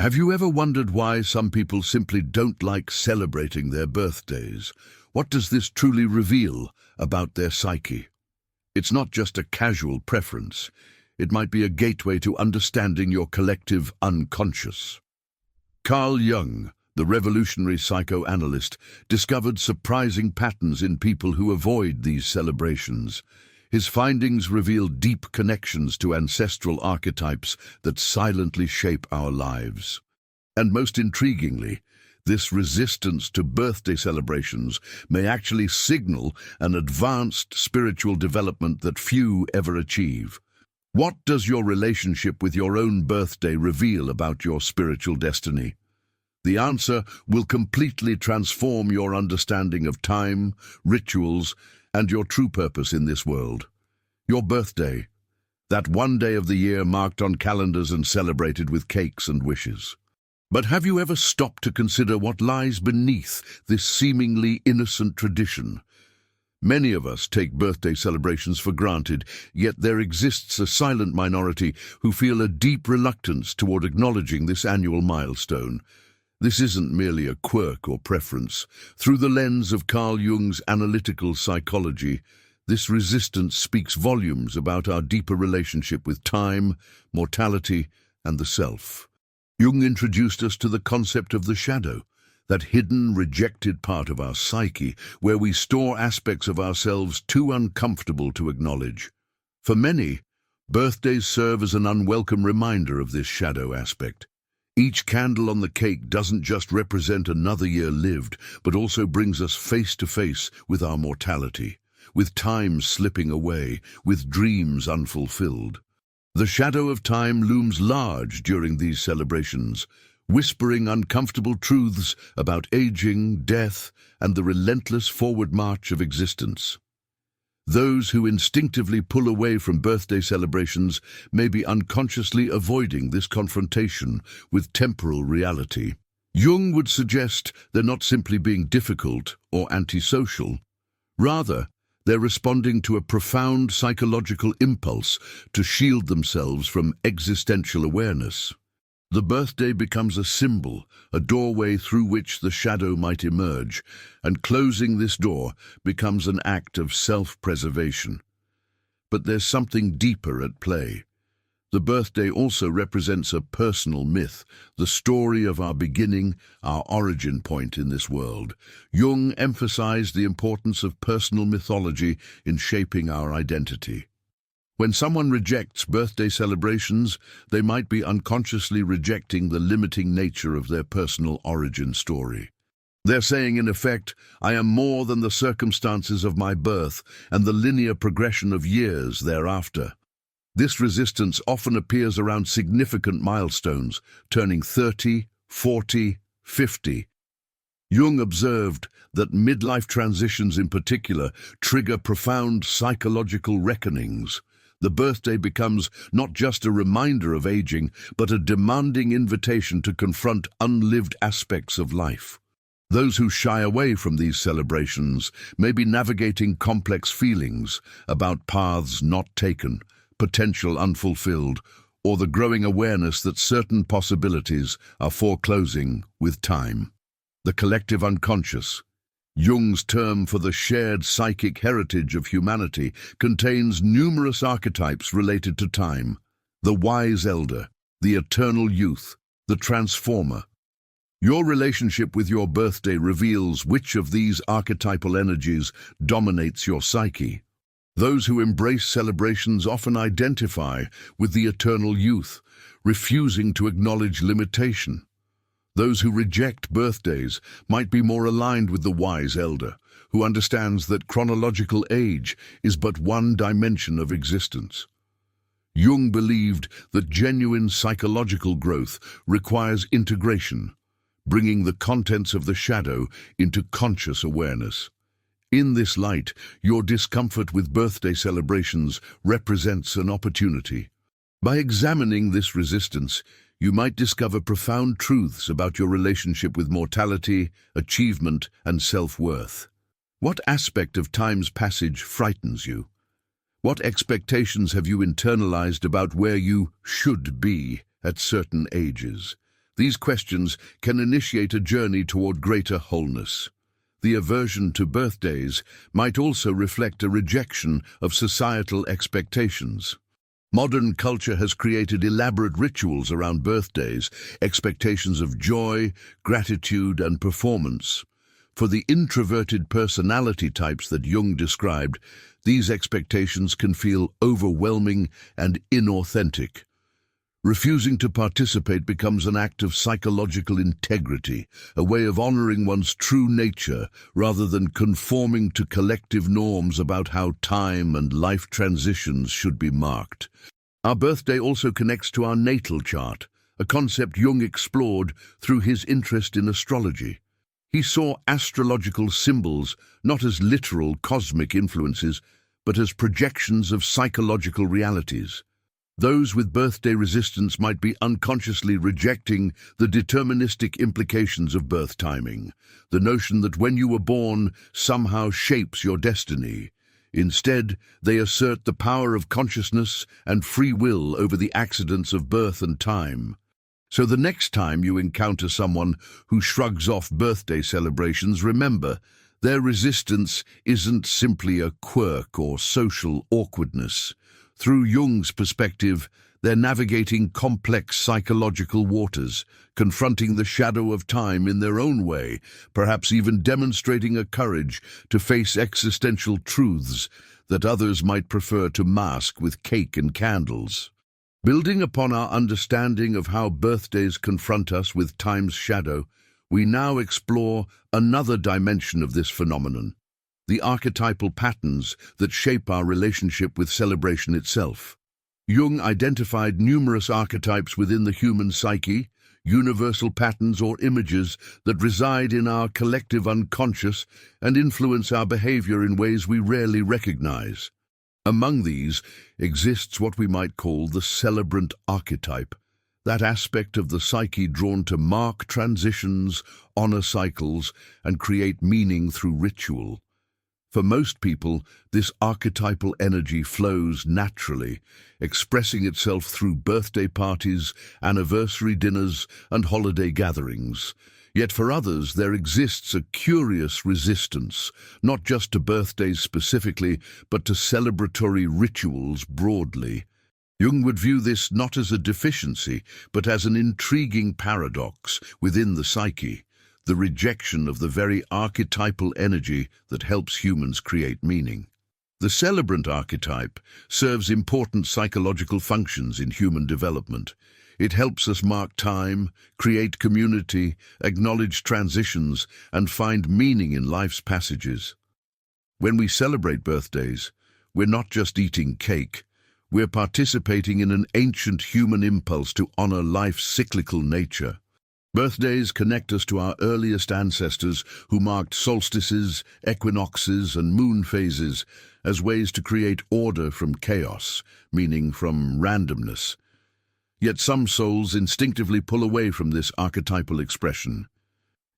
Have you ever wondered why some people simply don't like celebrating their birthdays? What does this truly reveal about their psyche? It's not just a casual preference. It might be a gateway to understanding your collective unconscious. Carl Jung, the revolutionary psychoanalyst, discovered surprising patterns in people who avoid these celebrations. His findings reveal deep connections to ancestral archetypes that silently shape our lives. And most intriguingly, this resistance to birthday celebrations may actually signal an advanced spiritual development that few ever achieve. What does your relationship with your own birthday reveal about your spiritual destiny? The answer will completely transform your understanding of time, rituals, and your true purpose in this world. Your birthday, that one day of the year marked on calendars and celebrated with cakes and wishes. But have you ever stopped to consider what lies beneath this seemingly innocent tradition? Many of us take birthday celebrations for granted, yet there exists a silent minority who feel a deep reluctance toward acknowledging this annual milestone. This isn't merely a quirk or preference. Through the lens of Carl Jung's analytical psychology, this resistance speaks volumes about our deeper relationship with time, mortality, and the self. Jung introduced us to the concept of the shadow, that hidden, rejected part of our psyche, where we store aspects of ourselves too uncomfortable to acknowledge. For many, birthdays serve as an unwelcome reminder of this shadow aspect. Each candle on the cake doesn't just represent another year lived, but also brings us face to face with our mortality, with time slipping away, with dreams unfulfilled. The shadow of time looms large during these celebrations, whispering uncomfortable truths about aging, death, and the relentless forward march of existence. Those who instinctively pull away from birthday celebrations may be unconsciously avoiding this confrontation with temporal reality. Jung would suggest they're not simply being difficult or antisocial. Rather, they're responding to a profound psychological impulse to shield themselves from existential awareness. The birthday becomes a symbol, a doorway through which the shadow might emerge, and closing this door becomes an act of self-preservation. But there's something deeper at play. The birthday also represents a personal myth, the story of our beginning, our origin point in this world. Jung emphasized the importance of personal mythology in shaping our identity. When someone rejects birthday celebrations, they might be unconsciously rejecting the limiting nature of their personal origin story. They're saying, in effect, I am more than the circumstances of my birth and the linear progression of years thereafter. This resistance often appears around significant milestones, turning 30, 40, 50. Jung observed that midlife transitions in particular trigger profound psychological reckonings. The birthday becomes not just a reminder of aging, but a demanding invitation to confront unlived aspects of life. Those who shy away from these celebrations may be navigating complex feelings about paths not taken, potential unfulfilled, or the growing awareness that certain possibilities are foreclosing with time. The collective unconscious, Jung's term for the shared psychic heritage of humanity, contains numerous archetypes related to time: the wise elder, the eternal youth, the transformer. Your relationship with your birthday reveals which of these archetypal energies dominates your psyche. Those who embrace celebrations often identify with the eternal youth, refusing to acknowledge limitation. Those who reject birthdays might be more aligned with the wise elder, who understands that chronological age is but one dimension of existence. Jung believed that genuine psychological growth requires integration, bringing the contents of the shadow into conscious awareness. In this light, your discomfort with birthday celebrations represents an opportunity. By examining this resistance, you might discover profound truths about your relationship with mortality, achievement, and self-worth. What aspect of time's passage frightens you? What expectations have you internalized about where you should be at certain ages? These questions can initiate a journey toward greater wholeness. The aversion to birthdays might also reflect a rejection of societal expectations. Modern culture has created elaborate rituals around birthdays, expectations of joy, gratitude, and performance. For the introverted personality types that Jung described, these expectations can feel overwhelming and inauthentic. Refusing to participate becomes an act of psychological integrity, a way of honoring one's true nature rather than conforming to collective norms about how time and life transitions should be marked. Our birthday also connects to our natal chart, a concept Jung explored through his interest in astrology. He saw astrological symbols not as literal cosmic influences, but as projections of psychological realities. Those with birthday resistance might be unconsciously rejecting the deterministic implications of birth timing, the notion that when you were born somehow shapes your destiny. Instead, they assert the power of consciousness and free will over the accidents of birth and time. So the next time you encounter someone who shrugs off birthday celebrations, remember, their resistance isn't simply a quirk or social awkwardness. Through Jung's perspective, they're navigating complex psychological waters, confronting the shadow of time in their own way, perhaps even demonstrating a courage to face existential truths that others might prefer to mask with cake and candles. Building upon our understanding of how birthdays confront us with time's shadow, we now explore another dimension of this phenomenon: the archetypal patterns that shape our relationship with celebration itself. Jung identified numerous archetypes within the human psyche, universal patterns or images that reside in our collective unconscious and influence our behavior in ways we rarely recognize. Among these exists what we might call the celebrant archetype, that aspect of the psyche drawn to mark transitions, honor cycles, and create meaning through ritual. For most people, this archetypal energy flows naturally, expressing itself through birthday parties, anniversary dinners, and holiday gatherings. Yet for others, there exists a curious resistance, not just to birthdays specifically, but to celebratory rituals broadly. Jung would view this not as a deficiency, but as an intriguing paradox within the psyche, the rejection of the very archetypal energy that helps humans create meaning. The celebrant archetype serves important psychological functions in human development. It helps us mark time, create community, acknowledge transitions, and find meaning in life's passages. When we celebrate birthdays, we're not just eating cake, we're participating in an ancient human impulse to honor life's cyclical nature. Birthdays connect us to our earliest ancestors who marked solstices, equinoxes, and moon phases as ways to create order from chaos, meaning from randomness. Yet some souls instinctively pull away from this archetypal expression.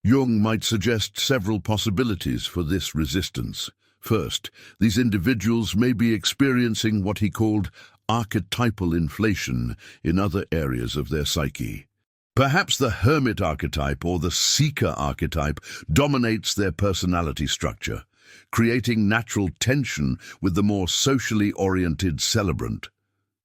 Jung might suggest several possibilities for this resistance. First, these individuals may be experiencing what he called archetypal inflation in other areas of their psyche. Perhaps the hermit archetype or the seeker archetype dominates their personality structure, creating natural tension with the more socially oriented celebrant.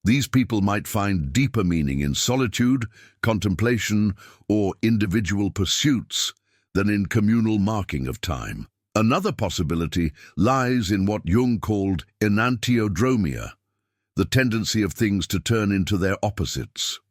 These people might find deeper meaning in solitude, contemplation, or individual pursuits than in communal marking of time. Another possibility lies in what Jung called enantiodromia, the tendency of things to turn into their opposites.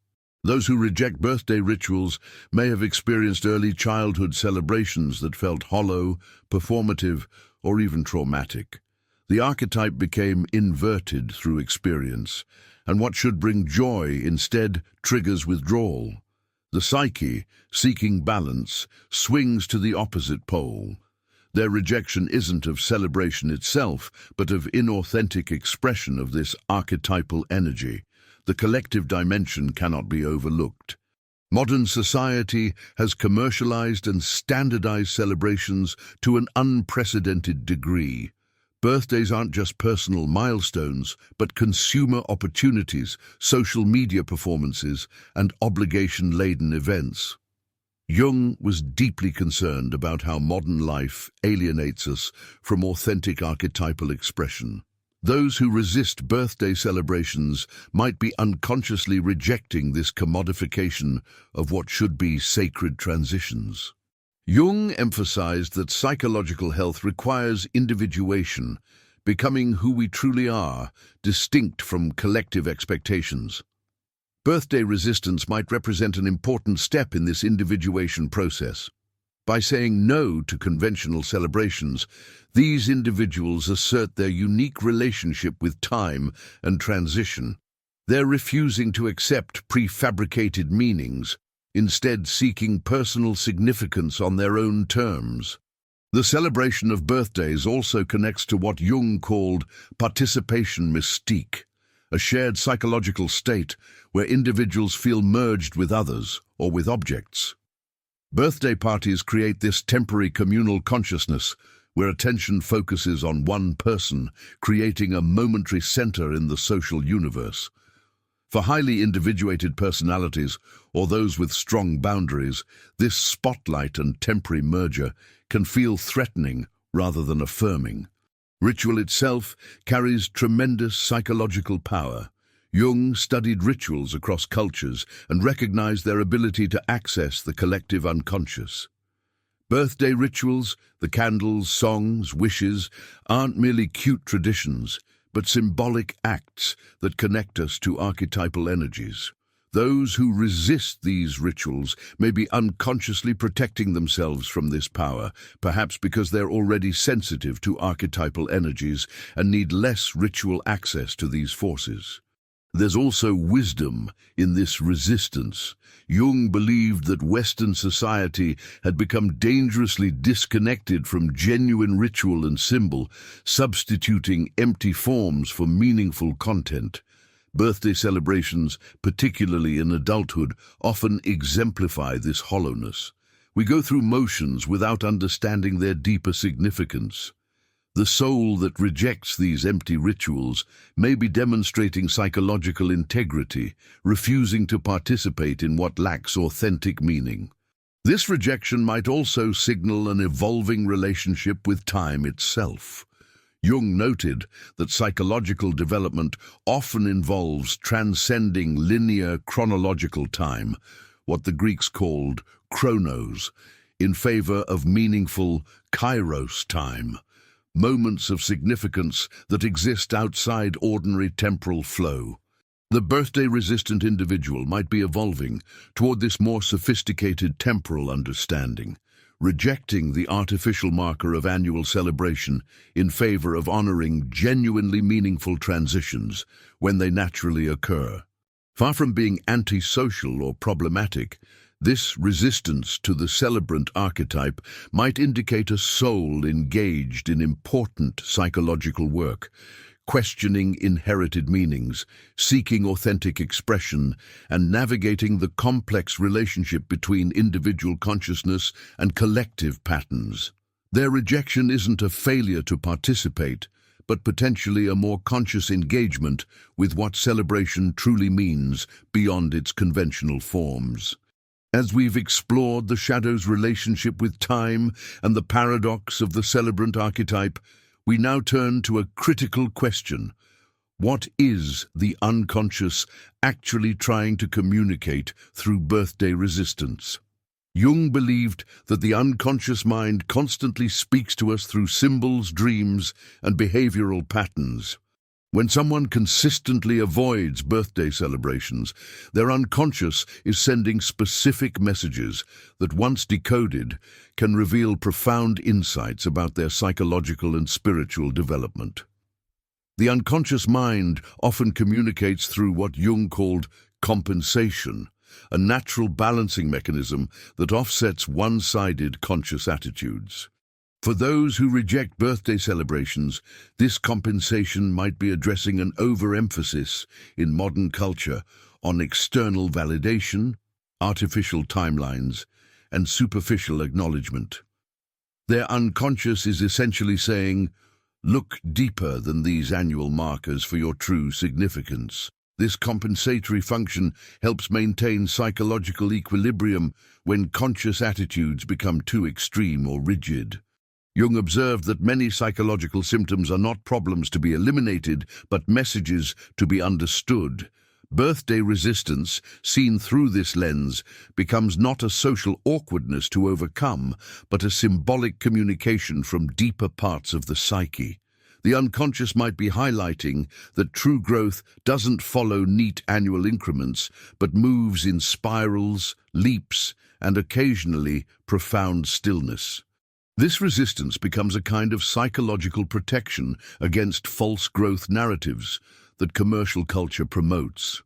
Those who reject birthday rituals may have experienced early childhood celebrations that felt hollow, performative, or even traumatic. The archetype became inverted through experience, and what should bring joy instead triggers withdrawal. The psyche, seeking balance, swings to the opposite pole. Their rejection isn't of celebration itself, but of inauthentic expression of this archetypal energy. The collective dimension cannot be overlooked. Modern society has commercialized and standardized celebrations to an unprecedented degree. Birthdays aren't just personal milestones, but consumer opportunities, social media performances, and obligation-laden events. Jung was deeply concerned about how modern life alienates us from authentic archetypal expression. Those who resist birthday celebrations might be unconsciously rejecting this commodification of what should be sacred transitions. Jung emphasized that psychological health requires individuation, becoming who we truly are, distinct from collective expectations. Birthday resistance might represent an important step in this individuation process. By saying no to conventional celebrations, these individuals assert their unique relationship with time and transition. They're refusing to accept prefabricated meanings, instead seeking personal significance on their own terms. The celebration of birthdays also connects to what Jung called participation mystique, a shared psychological state where individuals feel merged with others or with objects. Birthday parties create this temporary communal consciousness where attention focuses on one person, creating a momentary center in the social universe. For highly individuated personalities or those with strong boundaries, this spotlight and temporary merger can feel threatening rather than affirming. Ritual itself carries tremendous psychological power. Jung studied rituals across cultures and recognized their ability to access the collective unconscious. Birthday rituals, the candles, songs, wishes, aren't merely cute traditions, but symbolic acts that connect us to archetypal energies. Those who resist these rituals may be unconsciously protecting themselves from this power, perhaps because they're already sensitive to archetypal energies and need less ritual access to these forces. There's also wisdom in this resistance. Jung believed that Western society had become dangerously disconnected from genuine ritual and symbol, substituting empty forms for meaningful content. Birthday celebrations, particularly in adulthood, often exemplify this hollowness. We go through motions without understanding their deeper significance. The soul that rejects these empty rituals may be demonstrating psychological integrity, refusing to participate in what lacks authentic meaning. This rejection might also signal an evolving relationship with time itself. Jung noted that psychological development often involves transcending linear chronological time, what the Greeks called chronos, in favor of meaningful kairos time, moments of significance that exist outside ordinary temporal flow. The birthday-resistant individual might be evolving toward this more sophisticated temporal understanding, rejecting the artificial marker of annual celebration in favor of honoring genuinely meaningful transitions when they naturally occur. Far from being antisocial or problematic, this resistance to the celebrant archetype might indicate a soul engaged in important psychological work, questioning inherited meanings, seeking authentic expression, and navigating the complex relationship between individual consciousness and collective patterns. Their rejection isn't a failure to participate, but potentially a more conscious engagement with what celebration truly means beyond its conventional forms. As we've explored the shadow's relationship with time and the paradox of the celebrant archetype, we now turn to a critical question. What is the unconscious actually trying to communicate through birthday resistance? Jung believed that the unconscious mind constantly speaks to us through symbols, dreams, and behavioral patterns. When someone consistently avoids birthday celebrations, their unconscious is sending specific messages that, once decoded, can reveal profound insights about their psychological and spiritual development. The unconscious mind often communicates through what Jung called compensation, a natural balancing mechanism that offsets one-sided conscious attitudes. For those who reject birthday celebrations, this compensation might be addressing an overemphasis in modern culture on external validation, artificial timelines, and superficial acknowledgement. Their unconscious is essentially saying, Look deeper than these annual markers for your true significance. This compensatory function helps maintain psychological equilibrium when conscious attitudes become too extreme or rigid. Jung observed that many psychological symptoms are not problems to be eliminated, but messages to be understood. Birthday resistance, seen through this lens, becomes not a social awkwardness to overcome, but a symbolic communication from deeper parts of the psyche. The unconscious might be highlighting that true growth doesn't follow neat annual increments, but moves in spirals, leaps, and occasionally profound stillness. This resistance becomes a kind of psychological protection against false growth narratives that commercial culture promotes.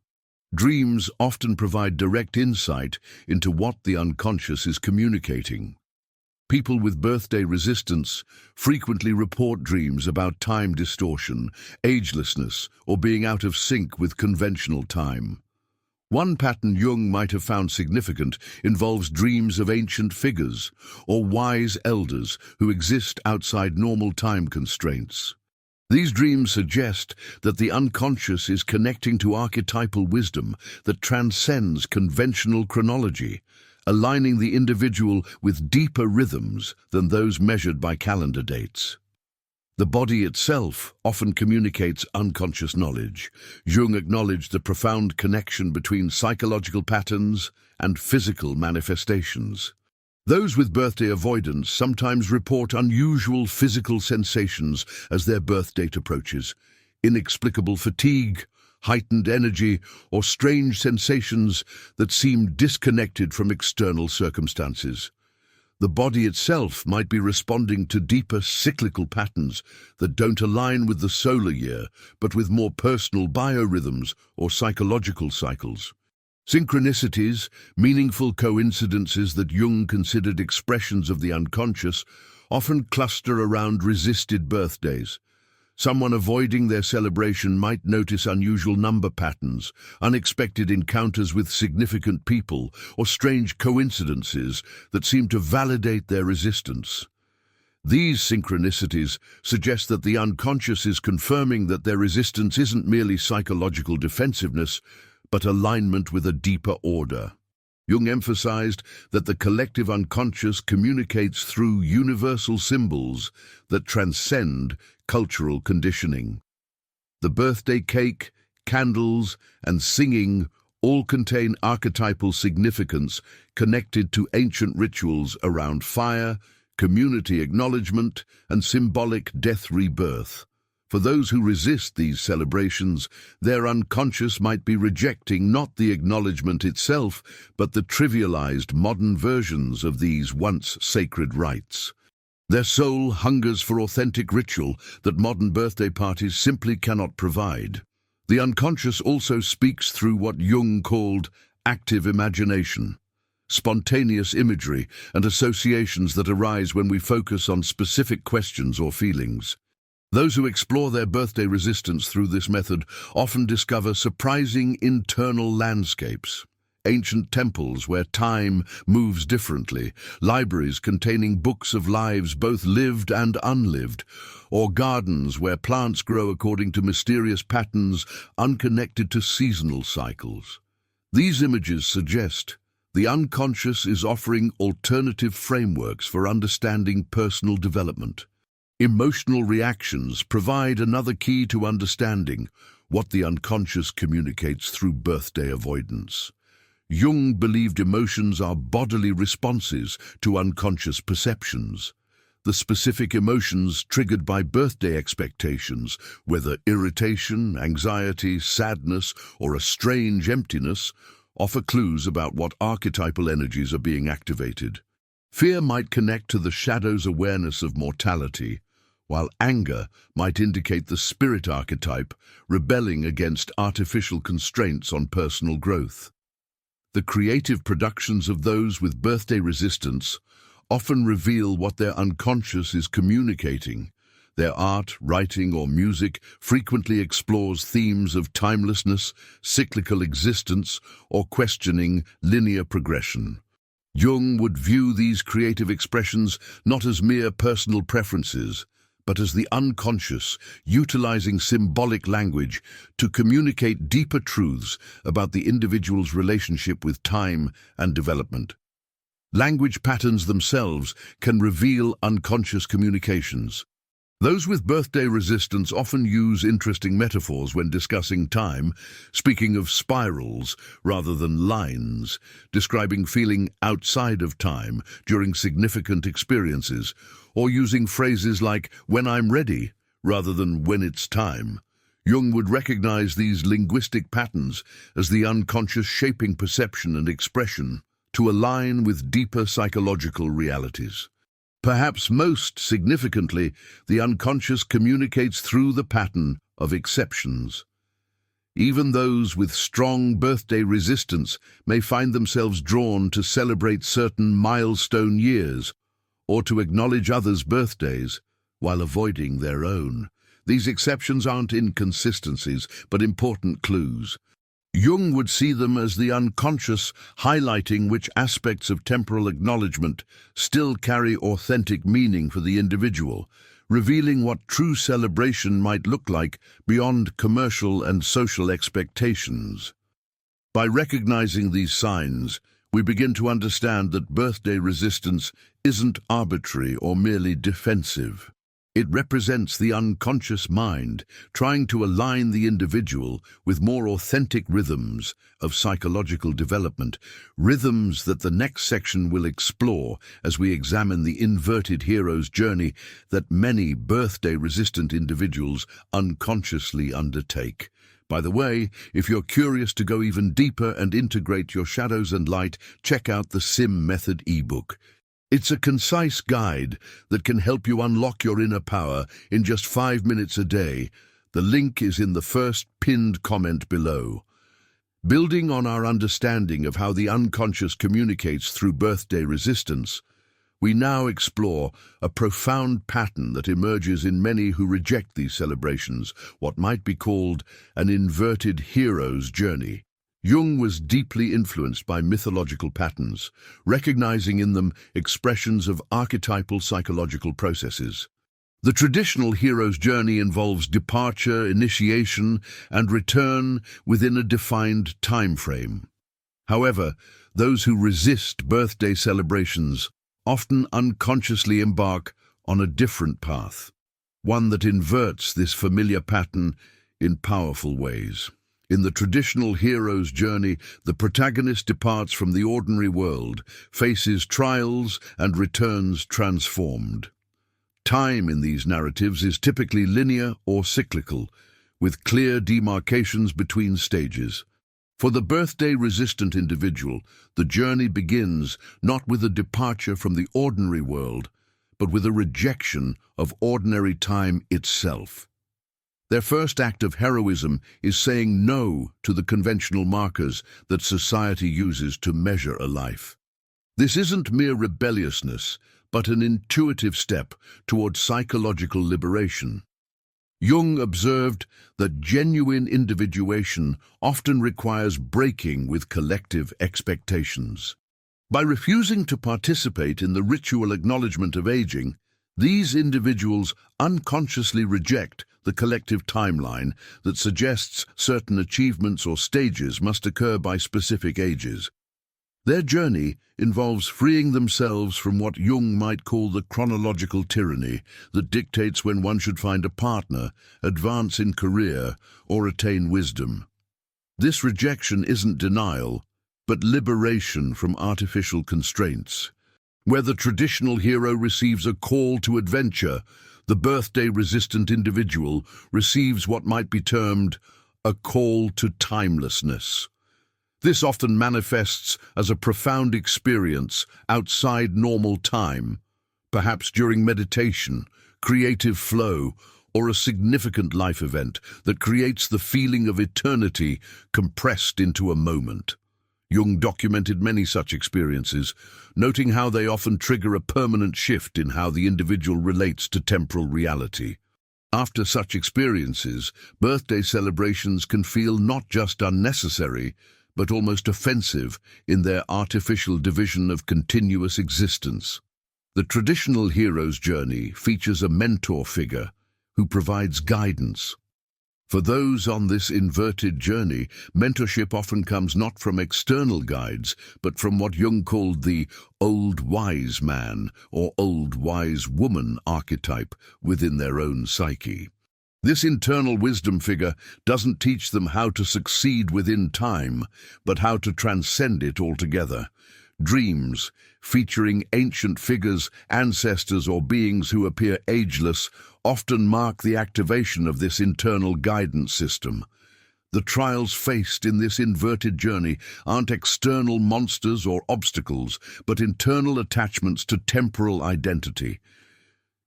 Dreams often provide direct insight into what the unconscious is communicating. People with birthday resistance frequently report dreams about time distortion, agelessness, or being out of sync with conventional time. One pattern Jung might have found significant involves dreams of ancient figures or wise elders who exist outside normal time constraints. These dreams suggest that the unconscious is connecting to archetypal wisdom that transcends conventional chronology, aligning the individual with deeper rhythms than those measured by calendar dates. The body itself often communicates unconscious knowledge. Jung acknowledged the profound connection between psychological patterns and physical manifestations. Those with birthday avoidance sometimes report unusual physical sensations as their birth date approaches. Inexplicable fatigue, heightened energy, or strange sensations that seem disconnected from external circumstances. The body itself might be responding to deeper cyclical patterns that don't align with the solar year, but with more personal biorhythms or psychological cycles. Synchronicities, meaningful coincidences that Jung considered expressions of the unconscious, often cluster around resisted birthdays. Someone avoiding their celebration might notice unusual number patterns, unexpected encounters with significant people, or strange coincidences that seem to validate their resistance. These synchronicities suggest that the unconscious is confirming that their resistance isn't merely psychological defensiveness, but alignment with a deeper order. Jung emphasized that the collective unconscious communicates through universal symbols that transcend cultural conditioning. The birthday cake, candles, and singing all contain archetypal significance connected to ancient rituals around fire, community acknowledgement, and symbolic death rebirth. For those who resist these celebrations, their unconscious might be rejecting not the acknowledgement itself, but the trivialized modern versions of these once sacred rites. Their soul hungers for authentic ritual that modern birthday parties simply cannot provide. The unconscious also speaks through what Jung called active imagination, spontaneous imagery and associations that arise when we focus on specific questions or feelings. Those who explore their birthday resistance through this method often discover surprising internal landscapes. Ancient temples where time moves differently, libraries containing books of lives both lived and unlived, or gardens where plants grow according to mysterious patterns unconnected to seasonal cycles. These images suggest the unconscious is offering alternative frameworks for understanding personal development. Emotional reactions provide another key to understanding what the unconscious communicates through birthday avoidance. Jung believed emotions are bodily responses to unconscious perceptions. The specific emotions triggered by birthday expectations, whether irritation, anxiety, sadness, or a strange emptiness, offer clues about what archetypal energies are being activated. Fear might connect to the shadow's awareness of mortality, while anger might indicate the spirit archetype rebelling against artificial constraints on personal growth. The creative productions of those with birthday resistance often reveal what their unconscious is communicating. Their art, writing, or music frequently explores themes of timelessness, cyclical existence, or questioning linear progression. Jung would view these creative expressions not as mere personal preferences, but as the unconscious, utilizing symbolic language to communicate deeper truths about the individual's relationship with time and development. Language patterns themselves can reveal unconscious communications. Those with birthday resistance often use interesting metaphors when discussing time, speaking of spirals rather than lines, describing feeling outside of time during significant experiences, or using phrases like "when I'm ready" rather than "when it's time." Jung would recognize these linguistic patterns as the unconscious shaping perception and expression to align with deeper psychological realities. Perhaps most significantly, the unconscious communicates through the pattern of exceptions. Even those with strong birthday resistance may find themselves drawn to celebrate certain milestone years or to acknowledge others' birthdays while avoiding their own. These exceptions aren't inconsistencies, but important clues. Jung would see them as the unconscious, highlighting which aspects of temporal acknowledgement still carry authentic meaning for the individual, revealing what true celebration might look like beyond commercial and social expectations. By recognizing these signs, we begin to understand that birthday resistance isn't arbitrary or merely defensive. It represents the unconscious mind trying to align the individual with more authentic rhythms of psychological development, rhythms that the next section will explore as we examine the inverted hero's journey that many birthday-resistant individuals unconsciously undertake. By the way, if you're curious to go even deeper and integrate your shadows and light, check out the Sim Method ebook. It's a concise guide that can help you unlock your inner power in just 5 minutes a day. The link is in the first pinned comment below. Building on our understanding of how the unconscious communicates through birthday resistance, we now explore a profound pattern that emerges in many who reject these celebrations, what might be called an inverted hero's journey. Jung was deeply influenced by mythological patterns, recognizing in them expressions of archetypal psychological processes. The traditional hero's journey involves departure, initiation, and return within a defined time frame. However, those who resist birthday celebrations often unconsciously embark on a different path, one that inverts this familiar pattern in powerful ways. In the traditional hero's journey, the protagonist departs from the ordinary world, faces trials, and returns transformed. Time in these narratives is typically linear or cyclical, with clear demarcations between stages. For the birthday-resistant individual, the journey begins not with a departure from the ordinary world, but with a rejection of ordinary time itself. Their first act of heroism is saying no to the conventional markers that society uses to measure a life. This isn't mere rebelliousness, but an intuitive step toward psychological liberation. Jung observed that genuine individuation often requires breaking with collective expectations. By refusing to participate in the ritual acknowledgement of aging, these individuals unconsciously reject the collective timeline that suggests certain achievements or stages must occur by specific ages. Their journey involves freeing themselves from what Jung might call the chronological tyranny that dictates when one should find a partner, advance in career, or attain wisdom. This rejection isn't denial, but liberation from artificial constraints. Where the traditional hero receives a call to adventure, the birthday-resistant individual receives what might be termed a call to timelessness. This often manifests as a profound experience outside normal time, perhaps during meditation, creative flow, or a significant life event that creates the feeling of eternity compressed into a moment. Jung documented many such experiences, noting how they often trigger a permanent shift in how the individual relates to temporal reality. After such experiences, birthday celebrations can feel not just unnecessary, but almost offensive in their artificial division of continuous existence. The traditional hero's journey features a mentor figure who provides guidance. For those on this inverted journey, mentorship often comes not from external guides, but from what Jung called the old wise man or old wise woman archetype within their own psyche. This internal wisdom figure doesn't teach them how to succeed within time, but how to transcend it altogether. Dreams, featuring ancient figures, ancestors, or beings who appear ageless, often mark the activation of this internal guidance system. The trials faced in this inverted journey aren't external monsters or obstacles, but internal attachments to temporal identity.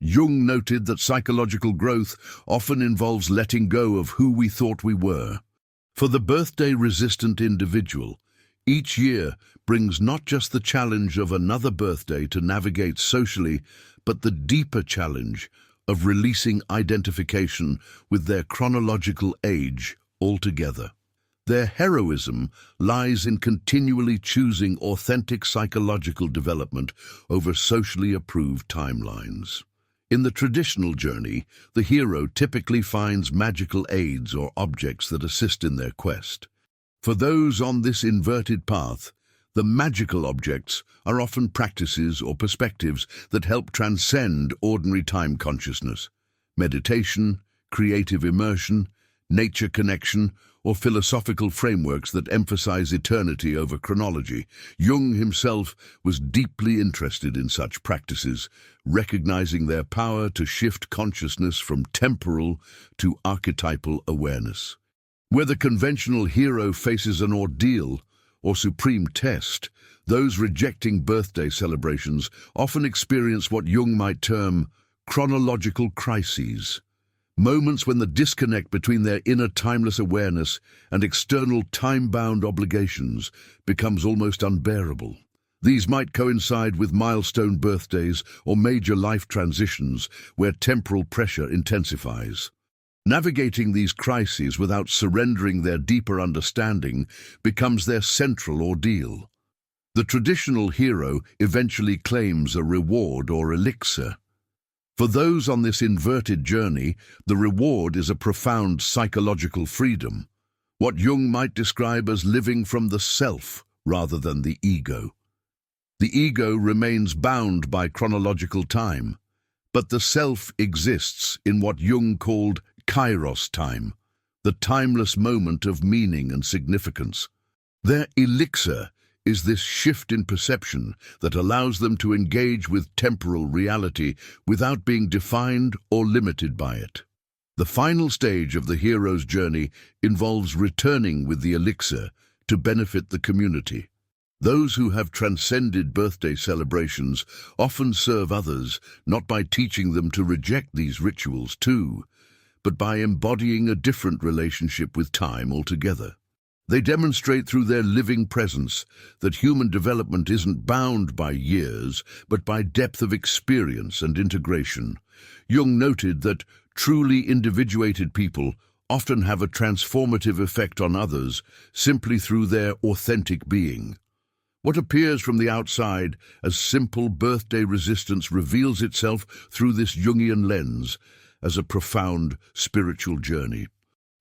Jung noted that psychological growth often involves letting go of who we thought we were. For the birthday-resistant individual, each year brings not just the challenge of another birthday to navigate socially, but the deeper challenge of releasing identification with their chronological age altogether. Their heroism lies in continually choosing authentic psychological development over socially approved timelines. In the traditional journey, the hero typically finds magical aids or objects that assist in their quest. For those on this inverted path, the magical objects are often practices or perspectives that help transcend ordinary time consciousness. Meditation, creative immersion, nature connection, or philosophical frameworks that emphasize eternity over chronology. Jung himself was deeply interested in such practices, recognizing their power to shift consciousness from temporal to archetypal awareness. Where the conventional hero faces an ordeal or supreme test, those rejecting birthday celebrations often experience what Jung might term chronological crises. Moments when the disconnect between their inner timeless awareness and external time-bound obligations becomes almost unbearable. These might coincide with milestone birthdays or major life transitions where temporal pressure intensifies. Navigating these crises without surrendering their deeper understanding becomes their central ordeal. The traditional hero eventually claims a reward or elixir. For those on this inverted journey, the reward is a profound psychological freedom, what Jung might describe as living from the self rather than the ego. The ego remains bound by chronological time, but the self exists in what Jung called kairos time, the timeless moment of meaning and significance. Their elixir is this shift in perception that allows them to engage with temporal reality without being defined or limited by it. The final stage of the hero's journey involves returning with the elixir to benefit the community. Those who have transcended birthday celebrations often serve others, not by teaching them to reject these rituals too, but by embodying a different relationship with time altogether. They demonstrate through their living presence that human development isn't bound by years, but by depth of experience and integration. Jung noted that truly individuated people often have a transformative effect on others simply through their authentic being. What appears from the outside as simple birthday resistance reveals itself through this Jungian lens as a profound spiritual journey.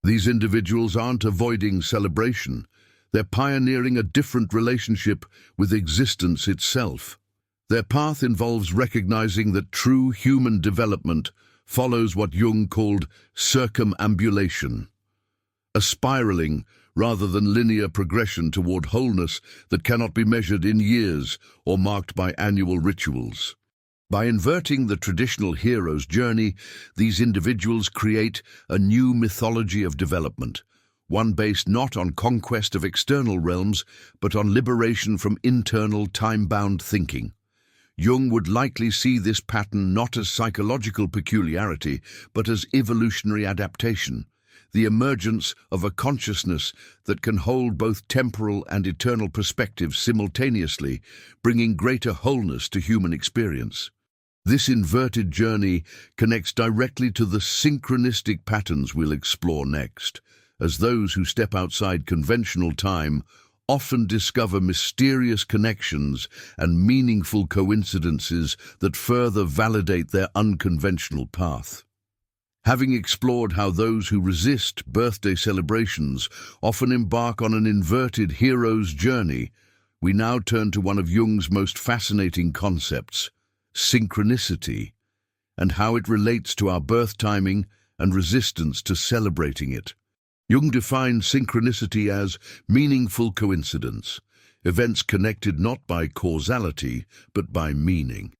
These individuals aren't avoiding celebration. They're pioneering a different relationship with existence itself. Their path involves recognizing that true human development follows what Jung called circumambulation, a spiraling rather than linear progression toward wholeness that cannot be measured in years or marked by annual rituals. By inverting the traditional hero's journey, these individuals create a new mythology of development, one based not on conquest of external realms, but on liberation from internal time-bound thinking. Jung would likely see this pattern not as psychological peculiarity, but as evolutionary adaptation, the emergence of a consciousness that can hold both temporal and eternal perspectives simultaneously, bringing greater wholeness to human experience. This inverted journey connects directly to the synchronistic patterns we'll explore next, as those who step outside conventional time often discover mysterious connections and meaningful coincidences that further validate their unconventional path. Having explored how those who resist birthday celebrations often embark on an inverted hero's journey, we now turn to one of Jung's most fascinating concepts, synchronicity, and how it relates to our birth timing and resistance to celebrating it. Jung defined synchronicity as meaningful coincidence, events connected not by causality but by meaning.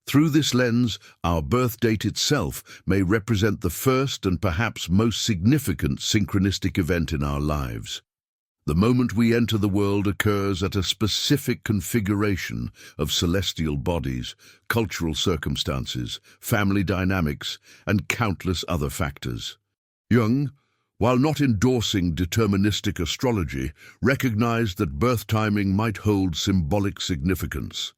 Through this lens, our birth date itself may represent the first and perhaps most significant synchronistic event in our lives. The moment we enter the world occurs at a specific configuration of celestial bodies, cultural circumstances, family dynamics, and countless other factors. Jung, while not endorsing deterministic astrology, recognized that birth timing might hold symbolic significance.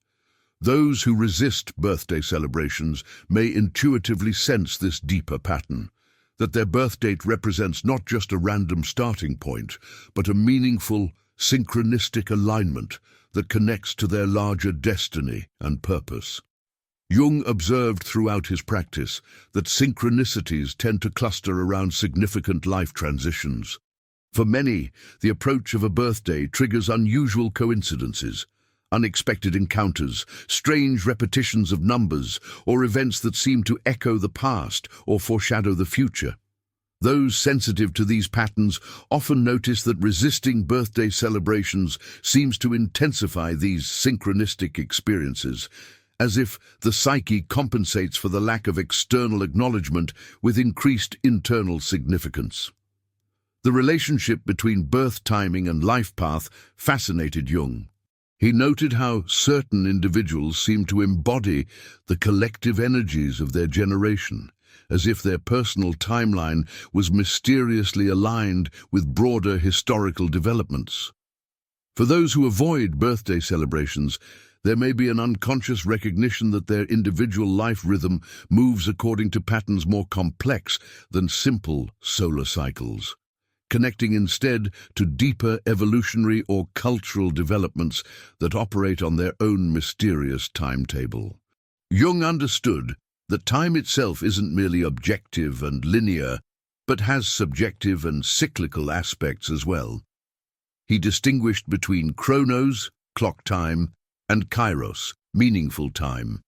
Those who resist birthday celebrations may intuitively sense this deeper pattern, that their birth date represents not just a random starting point, but a meaningful, synchronistic alignment that connects to their larger destiny and purpose. Jung observed throughout his practice that synchronicities tend to cluster around significant life transitions. For many, the approach of a birthday triggers unusual coincidences, unexpected encounters, strange repetitions of numbers, or events that seem to echo the past or foreshadow the future. Those sensitive to these patterns often notice that resisting birthday celebrations seems to intensify these synchronistic experiences, as if the psyche compensates for the lack of external acknowledgement with increased internal significance. The relationship between birth timing and life path fascinated Jung. He noted how certain individuals seem to embody the collective energies of their generation, as if their personal timeline was mysteriously aligned with broader historical developments. For those who avoid birthday celebrations, there may be an unconscious recognition that their individual life rhythm moves according to patterns more complex than simple solar cycles, connecting instead to deeper evolutionary or cultural developments that operate on their own mysterious timetable. Jung understood that time itself isn't merely objective and linear, but has subjective and cyclical aspects as well. He distinguished between chronos, clock time, and kairos, meaningful time.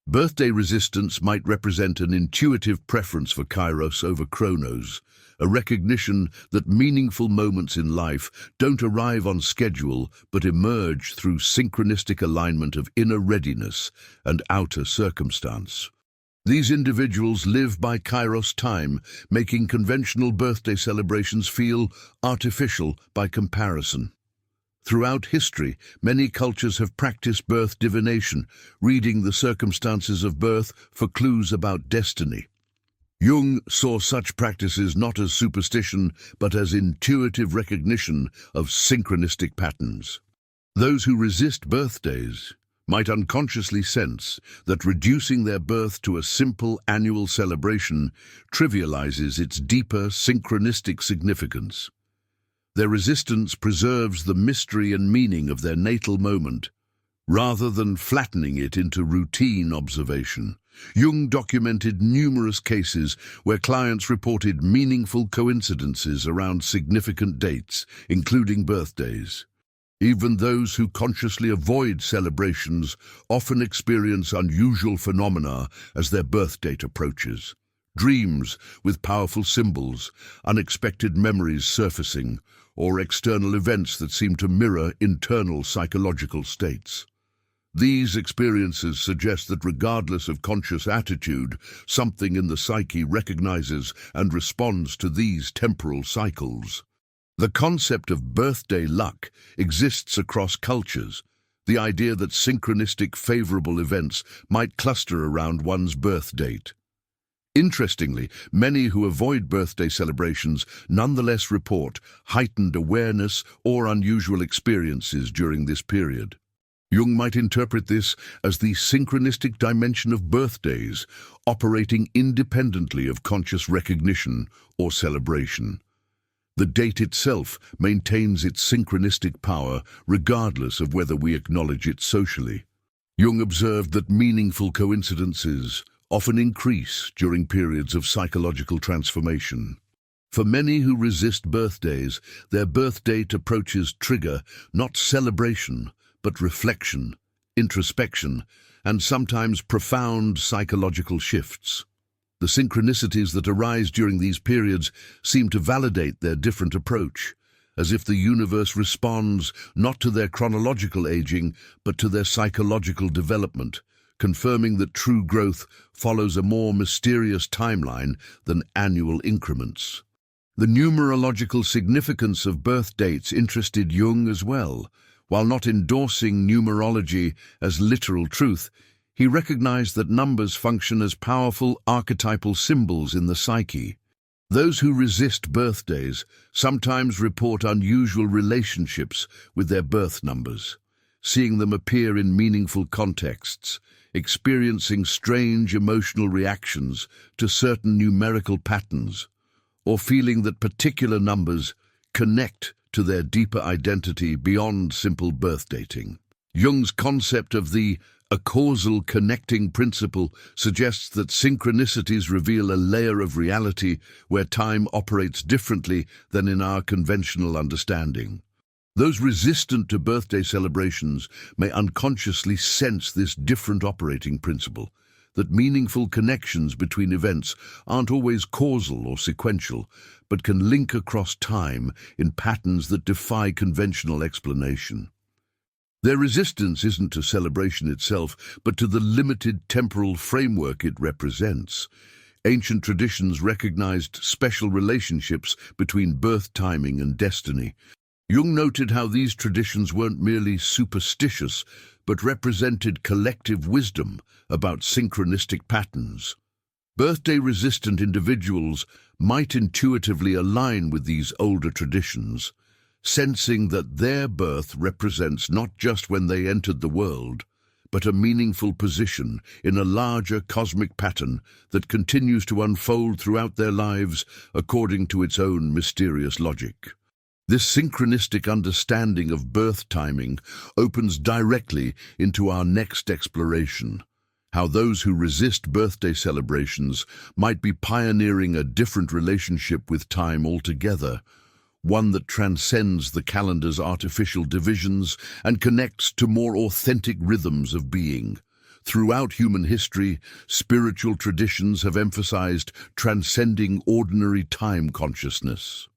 Birthday resistance might represent an intuitive preference for kairos over chronos, a recognition that meaningful moments in life don't arrive on schedule but emerge through synchronistic alignment of inner readiness and outer circumstance. These individuals live by kairos time, making conventional birthday celebrations feel artificial by comparison. Throughout history, many cultures have practiced birth divination, reading the circumstances of birth for clues about destiny. Jung saw such practices not as superstition, but as intuitive recognition of synchronistic patterns. Those who resist birthdays might unconsciously sense that reducing their birth to a simple annual celebration trivializes its deeper synchronistic significance. Their resistance preserves the mystery and meaning of their natal moment, rather than flattening it into routine observation. Jung documented numerous cases where clients reported meaningful coincidences around significant dates, including birthdays. Even those who consciously avoid celebrations often experience unusual phenomena as their birth date approaches. Dreams with powerful symbols, unexpected memories surfacing, or external events that seem to mirror internal psychological states. These experiences suggest that regardless of conscious attitude, something in the psyche recognizes and responds to these temporal cycles. The concept of birthday luck exists across cultures, the idea that synchronistic favorable events might cluster around one's birth date. Interestingly, many who avoid birthday celebrations nonetheless report heightened awareness or unusual experiences during this period. Jung might interpret this as the synchronistic dimension of birthdays, operating independently of conscious recognition or celebration. The date itself maintains its synchronistic power regardless of whether we acknowledge it socially. Jung observed that meaningful coincidences often increase during periods of psychological transformation. For many who resist birthdays, their birth date approaches trigger not celebration, but reflection, introspection, and sometimes profound psychological shifts. The synchronicities that arise during these periods seem to validate their different approach, as if the universe responds not to their chronological aging, but to their psychological development, confirming that true growth follows a more mysterious timeline than annual increments. The numerological significance of birth dates interested Jung as well. While not endorsing numerology as literal truth, he recognized that numbers function as powerful archetypal symbols in the psyche. Those who resist birthdays sometimes report unusual relationships with their birth numbers, seeing them appear in meaningful contexts, experiencing strange emotional reactions to certain numerical patterns, or feeling that particular numbers connect to their deeper identity beyond simple birth dating. Jung's concept of a causal connecting principle suggests that synchronicities reveal a layer of reality where time operates differently than in our conventional understanding. Those resistant to birthday celebrations may unconsciously sense this different operating principle, that meaningful connections between events aren't always causal or sequential, but can link across time in patterns that defy conventional explanation. Their resistance isn't to celebration itself, but to the limited temporal framework it represents. Ancient traditions recognized special relationships between birth timing and destiny. Jung noted how these traditions weren't merely superstitious, but represented collective wisdom about synchronistic patterns. Birthday-resistant individuals might intuitively align with these older traditions, sensing that their birth represents not just when they entered the world, but a meaningful position in a larger cosmic pattern that continues to unfold throughout their lives according to its own mysterious logic. This synchronistic understanding of birth timing opens directly into our next exploration, how those who resist birthday celebrations might be pioneering a different relationship with time altogether, one that transcends the calendar's artificial divisions and connects to more authentic rhythms of being. Throughout human history, spiritual traditions have emphasized transcending ordinary time consciousness.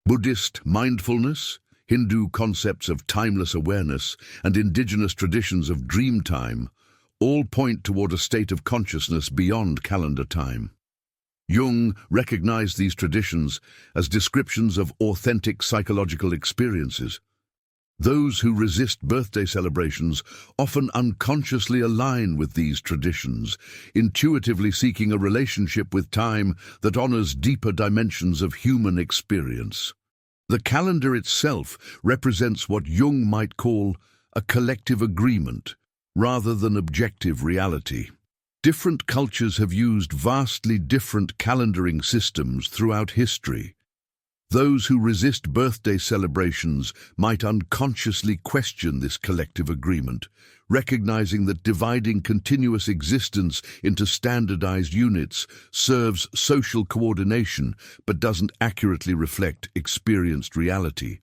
Buddhist mindfulness, Hindu concepts of timeless awareness, and indigenous traditions of dream time all point toward a state of consciousness beyond calendar time. Jung recognized these traditions as descriptions of authentic psychological experiences. Those who resist birthday celebrations often unconsciously align with these traditions, intuitively seeking a relationship with time that honors deeper dimensions of human experience. The calendar itself represents what Jung might call a collective agreement, rather than objective reality. Different cultures have used vastly different calendaring systems throughout history. Those who resist birthday celebrations might unconsciously question this collective agreement, recognizing that dividing continuous existence into standardized units serves social coordination but doesn't accurately reflect experienced reality.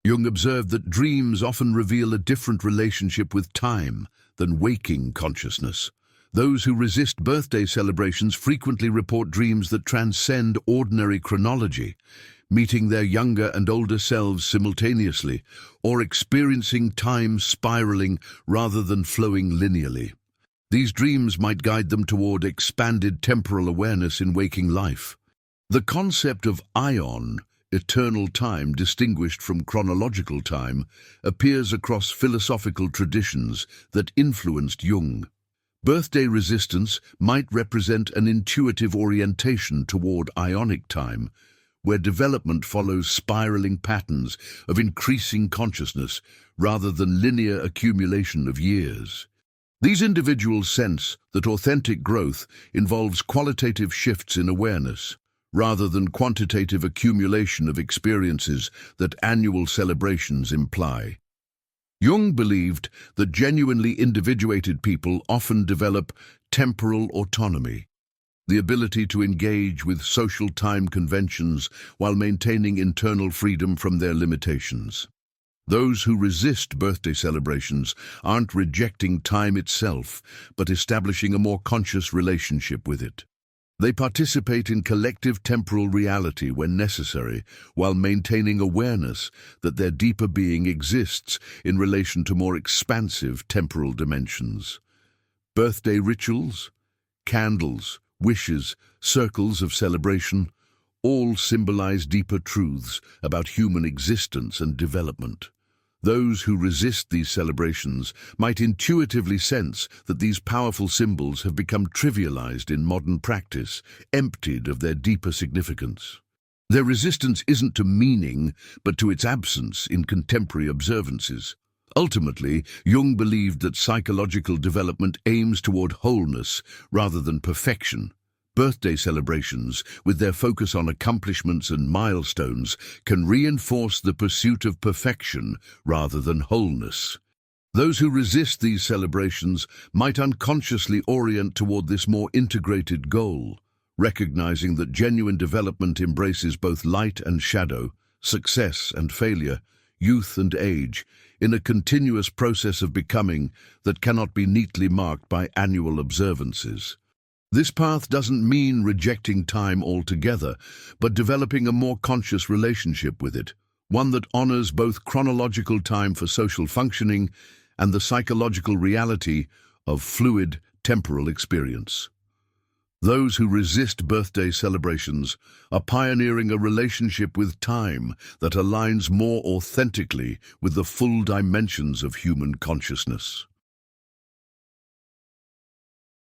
Jung observed that dreams often reveal a different relationship with time than waking consciousness. Those who resist birthday celebrations frequently report dreams that transcend ordinary chronology, meeting their younger and older selves simultaneously, or experiencing time spiraling rather than flowing linearly. These dreams might guide them toward expanded temporal awareness in waking life. The concept of aion, eternal time distinguished from chronological time, appears across philosophical traditions that influenced Jung. Birthday resistance might represent an intuitive orientation toward ionic time, where development follows spiraling patterns of increasing consciousness rather than linear accumulation of years. These individuals sense that authentic growth involves qualitative shifts in awareness, rather than quantitative accumulation of experiences that annual celebrations imply. Jung believed that genuinely individuated people often develop temporal autonomy, the ability to engage with social time conventions while maintaining internal freedom from their limitations. Those who resist birthday celebrations aren't rejecting time itself, but establishing a more conscious relationship with it. They participate in collective temporal reality when necessary, while maintaining awareness that their deeper being exists in relation to more expansive temporal dimensions. Birthday rituals, candles, wishes, circles of celebration, all symbolize deeper truths about human existence and development. Those who resist these celebrations might intuitively sense that these powerful symbols have become trivialized in modern practice, emptied of their deeper significance. Their resistance isn't to meaning, but to its absence in contemporary observances. Ultimately, Jung believed that psychological development aims toward wholeness rather than perfection. Birthday celebrations, with their focus on accomplishments and milestones, can reinforce the pursuit of perfection rather than wholeness. Those who resist these celebrations might unconsciously orient toward this more integrated goal, recognizing that genuine development embraces both light and shadow, success and failure, youth and age, in a continuous process of becoming that cannot be neatly marked by annual observances. This path doesn't mean rejecting time altogether, but developing a more conscious relationship with it, one that honors both chronological time for social functioning and the psychological reality of fluid temporal experience. Those who resist birthday celebrations are pioneering a relationship with time that aligns more authentically with the full dimensions of human consciousness.